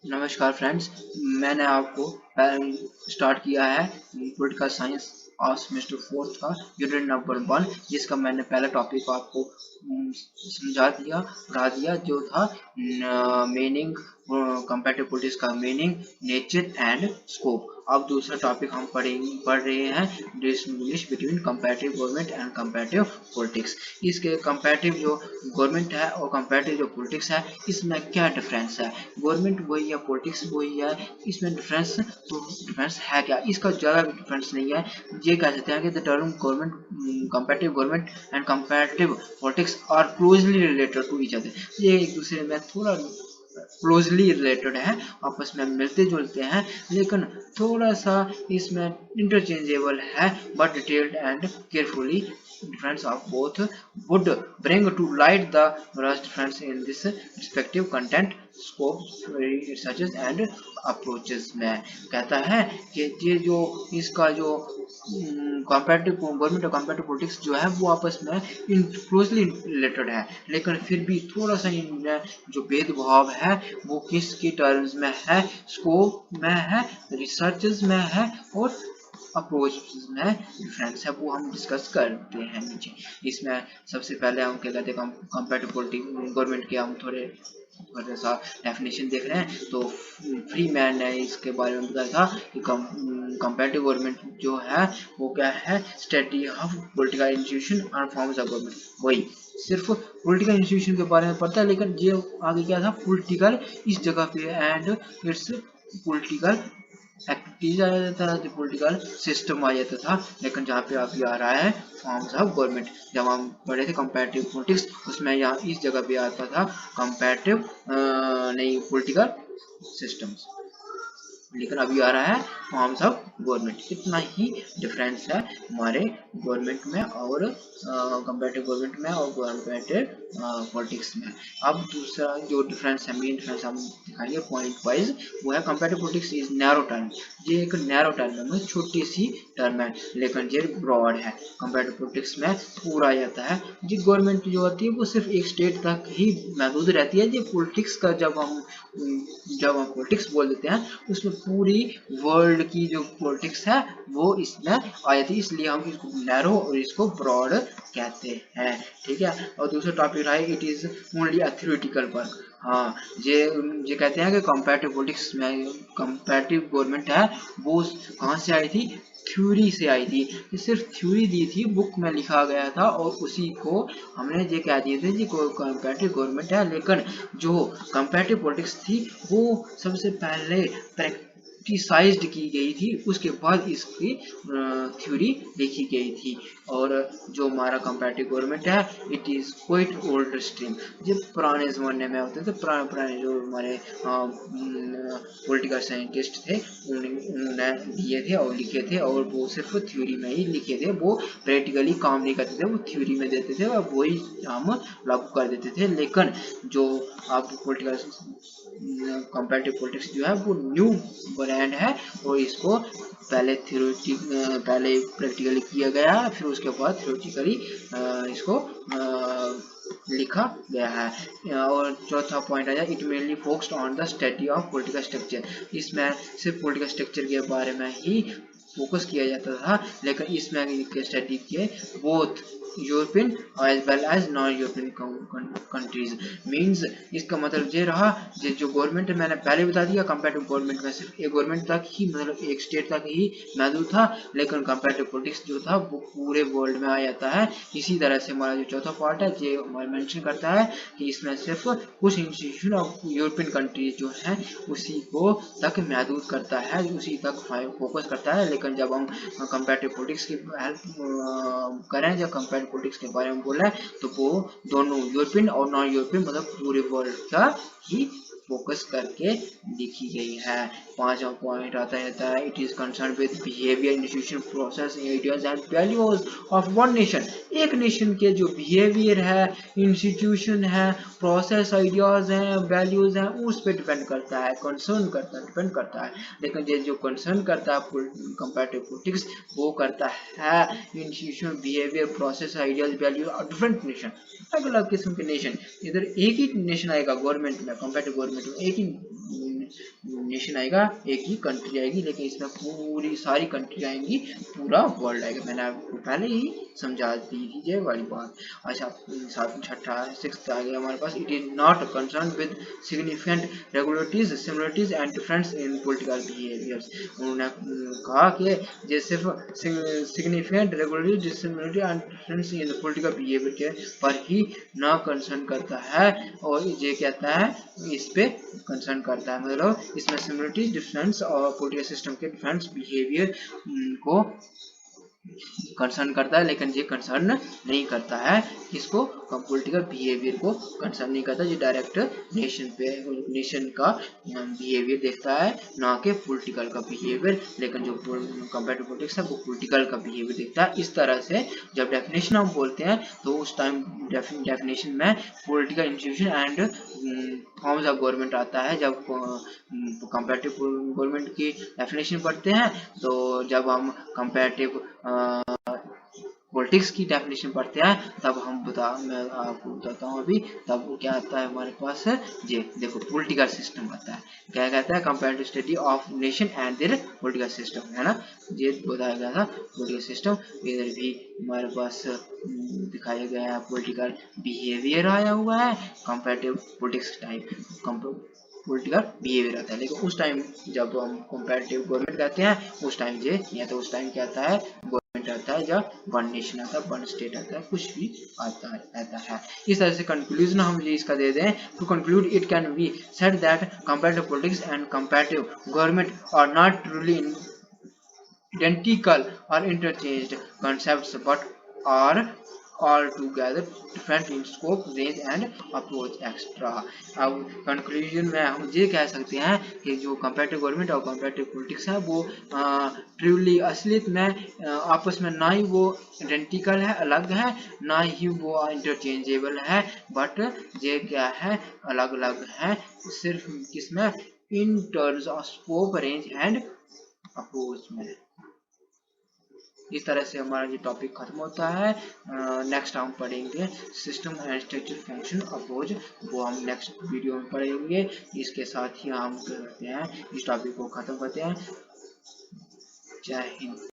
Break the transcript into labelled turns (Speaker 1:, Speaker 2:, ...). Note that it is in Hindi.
Speaker 1: नमस्कार फ्रेंड्स, मैंने आपको स्टार्ट किया है पॉलिटिकल साइंस और सेमेस्टर 4 का यूनिट नंबर 1, जिसका मैंने पहला टॉपिक आपको समझा दिया, पढ़ा दिया, जो था मीनिंग, कंपैरेटिव पॉलिटिक्स का मीनिंग, नेचर एंड स्कोप। अब दूसरा टॉपिक हम पढ़ रहे हैं distinguish between comparative government and comparative politics. इसके कंपैरेटिव जो गवर्नमेंट है और कंपैरेटिव जो पॉलिटिक्स है, इसमें क्या डिफरेंस है? गवर्नमेंट वही है, पॉलिटिक्स वही है, इसमें डिफरेंस है क्या? इसका ज़्यादा डिफरेंस नहीं है। ये कह सकते हैं कि the term government, comparative government and comparative politics are closely related to each other. ये एक दूसरे में थोड़ा क्लोजली रिलेटेड है, आपस में मिलते जुलते हैं, लेकिन थोड़ा सा इसमें इंटरचेंजेबल है, but detailed and carefully difference of both would bring to light the vast difference in this respective content, scope, researches and approaches। में कहता है कि ये जो इसका जो कंपैरेटिव गवर्नमेंट और कंपैरेटिव पॉलिटिक्स जो है वो आपस में क्लोजली रिलेटेड है, लेकिन फिर भी थोड़ा सा इनमें जो भेदभाव है वो किसके टर्म्स में है, स्कोप में है, रिसर्चेस में है और अप्रोच में डिफरेंस है, वो हम डिस्कस करते हैं नीचे। इसमें सबसे पहले हम क्या कहते हैं, कंपैरेटिव पॉलिटिक्स गवर्नमेंट के हम थोड़ा सा डेफिनेशन देख रहे हैं। तो फ्री मैन ने इसके बारे में बताया था कि कंपैरेटिव गवर्नमेंट जो है वो क्या है, study of political institution and forms of government. वही सिर्फ पॉलिटिकल इंस्टीट्यूशन के बारे में पढ़ता है, लेकिन ये आगे क्या था, पॉलिटिकल इस जगह पे एंड इट्स पॉलिटिकल एक्टिविटीज आ जाता था, पॉलिटिकल सिस्टम आ जाता था। लेकिन जहाँ पे अभी आ रहा है फॉर्म्स ऑफ गवर्नमेंट, जब हम पढ़े थे कंपैरेटिव पॉलिटिक्स, उसमें यहाँ इस जगह पे आता था कंपैरेटिव नहीं पॉलिटिकल सिस्टम्स, लेकिन अभी आ रहा है फॉर्म्स ऑफ गवर्नमेंट। इतना ही डिफरेंस है हमारे गवर्नमेंट में और कंपैरेटिव गवर्नमेंट में और कंपैरेटिव पॉलिटिक्स में। अब दूसरा जो डिफरेंस है, मेन डिफरेंस हम दिखाएंगे पॉइंट वाइज, वो है comparative politics is narrow term. ये एक नैरो टर्म है, मतलब छोटी सी टर्म है, लेकिन ये ब्रॉड है। कंपैरेटिव पॉलिटिक्स में पूरा आ जाता है। जी गवर्नमेंट जो होती है वो सिर्फ एक स्टेट तक ही महदूद रहती है। ये पॉलिटिक्स का जब हम पॉलिटिक्स बोल देते हैं, उसमें पूरी वर्ल्ड की जो पॉलिटिक्स है वो इसमें आ जाती है, इसलिए हम इसको नैरो और इसको ब्रॉड कहते हैं। ठीक है। और दूसरा टॉपिक रहा है it is only a theoretical work. हाँ, ये कहते हैं कि कंपैरेटिव पॉलिटिक्स में कंपैरेटिव गवर्नमेंट है वो कहाँ से आई थी, थ्योरी से आई थी। ये सिर्फ थ्योरी दी थी, बुक में लिखा गया था और उसी को हमने ये कह दिए थे कि कंपैरेटिव गवर्नमेंट है। लेकिन जो कंपैरेटिव पॉलिटिक्स थी वो सबसे पहले प्रैक्टिसाइज्ड की गई थी, उसके बाद इसकी थ्योरी लिखी गई थी। और जो हमारा कंपैरेटिव गवर्नमेंट है it is quite old stream. जब पुराने ज़माने में होते थे, पुराने जो हमारे पॉलिटिकल साइंटिस्ट थे उन्होंने दिए थे और लिखे थे, और वो सिर्फ थ्योरी में ही लिखे थे, वो प्रैक्टिकली काम नहीं करते थे, वो थ्योरी में देते थे और वही हम लागू कर देते थे। लेकिन जो आप पॉलिटिकल कंपैरेटिव पॉलिटिक्स जो है वो न्यू ब्रांड है और इसको पहले प्रैक्टिकली किया गया है, फिर उसके बाद थ्योरेटिकली इसको लिखा गया है। और चौथा पॉइंट आ जाए, it mainly focused on the study of political structure. इसमें सिर्फ पॉलिटिकल स्ट्रक्चर के बारे में ही फोकस किया जाता था, लेकिन इसमें स्टडी किए both European as well as non European countries. Means इसका मतलब ये रहा, ये जो गवर्नमेंट है मैंने पहले बता दिया, कंपैरेटिव गवर्नमेंट में सिर्फ एक गवर्नमेंट तक ही, मतलब एक स्टेट तक ही महदूद था, लेकिन कंपैरेटिव पॉलिटिक्स जो था वो पूरे वर्ल्ड में आ जाता है। इसी तरह से हमारा जो चौथा पार्ट है ये हमारा मेंशन करता है कि इसमें सिर्फ कुछ इंस्टीट्यूशन ऑफ यूरोपियन कंट्रीज जो है उसी को तक महदूद करता है, उसी तक फोकस करता है। लेकिन जब हम कंपैरेटिव पॉलिटिक्स की हेल्प करें, जब कंपैरेटिव पॉलिटिक्स के बारे में बोला है, तो वो दोनों यूरोपियन और नॉन यूरोपियन, मतलब पूरे वर्ल्ड का ही फोकस करके लिखी गई है। पांचवा पॉइंट आता है it is concern with behaviour, institution, process, ideas and values of one nation. एक नेशन के जो बिहेवियर है, इंस्टीट्यूशन है, प्रोसेस, आइडियाज हैं, वैल्यूज हैं, उस पर डिपेंड करता है, कंसर्न करता है, डिपेंड करता है। लेकिन ये जो कंसर्न करता है कंपैरेटिव पॉलिटिक्स, वो करता है institution, behaviour, process, ideas, value और डिफरेंट नेशन, अलग अलग किस्म के नेशन। इधर एक ही नेशन आएगा गवर्नमेंट में, कंपैरेटिव गवर्नमेंट में एक ही नेशन आएगा, एक ही कंट्री आएगी, लेकिन इसमें पूरी सारी कंट्री आएंगी, पूरा वर्ल्ड आएगा। मैंने आपको पहले ही समझा दी थी ये वाली बात। अच्छा, साथ में छठा सिक्स्थ आ गया हमारे पास, it is not concern with significant regularities similarities and difference in political behaviours. उन्होंने कहा कि ये सिर्फ significant regularity dissimilarity and difference in political behaviour के पर ही ना कंसर्न करता है, और ये कहता है इस पे कंसर्न करता है, मतलब इसमें सिमिलरिटी डिफरेंस और पॉलिटिकल सिस्टम के डिफरेंस बिहेवियर को कंसर्न करता है, लेकिन ये कंसर्न नहीं करता है इसको, पॉलिटिकल बिहेवियर को कंसर्न नहीं करता, ये डायरेक्ट नेशन का बिहेवियर देखता है, ना कि पॉलिटिकल का बिहेवियर। लेकिन जो कंपेयर टू पॉलिटिक्स है वो पॉलिटिकल का बिहेवियर देखता है। इस तरह से जब डेफिनेशन हम बोलते हैं तो उस टाइम डेफिनेशन में political institution and forms of government आता है। जब कंपैरेटिव गवर्नमेंट की डेफिनेशन पढ़ते हैं, तो जब हम कंपैरेटिव पॉलिटिक्स की डेफिनेशन पढ़ते हैं, तब मैं आपको बताता हूँ अभी, तब वो क्या आता है हमारे पास, ये देखो पॉलिटिकल सिस्टम आता है, क्या कहता है, comparative study of nation and there political system, है ना, ये बताया गया था पॉलिटिकल सिस्टम। इधर भी हमारे पास दिखाया गया है पॉलिटिकल बिहेवियर आया हुआ है, comparative politics type political behaviour आता है। लेकिन उस टाइम जब हम कंपैरेटिव गवर्नमेंट कहते हैं, उस टाइम ये या तो उस टाइम क्या आता है, गवर्नमेंट आता है, या वन नेशन आता है, वन स्टेट आता है, कुछ भी आता है। इस तरह से कंक्लूजन हम ये इसका दे दें, to conclude it can be said that comparative politics and comparative government are not truly identical or interchanged concepts but are altogether different in scope, range and approach extra। अब कंक्लूजन में हम ये कह सकते हैं कि जो कंपैरेटिव गवर्नमेंट और कंपैरेटिव पॉलिटिक्स है वो ट्रूली असलियत में आपस में ना ही वो आइडेंटिकल है, अलग है, ना ही वो इंटरचेंजेबल है, बट ये क्या है, अलग अलग है, सिर्फ किसमें, in terms of scope, range and approach में। इस तरह से हमारा ये टॉपिक खत्म होता है। नेक्स्ट हम पढ़ेंगे system and structure function approach, वो हम नेक्स्ट वीडियो में पढ़ेंगे। इसके साथ ही हम करते हैं इस टॉपिक को खत्म करते हैं। जय हिंद।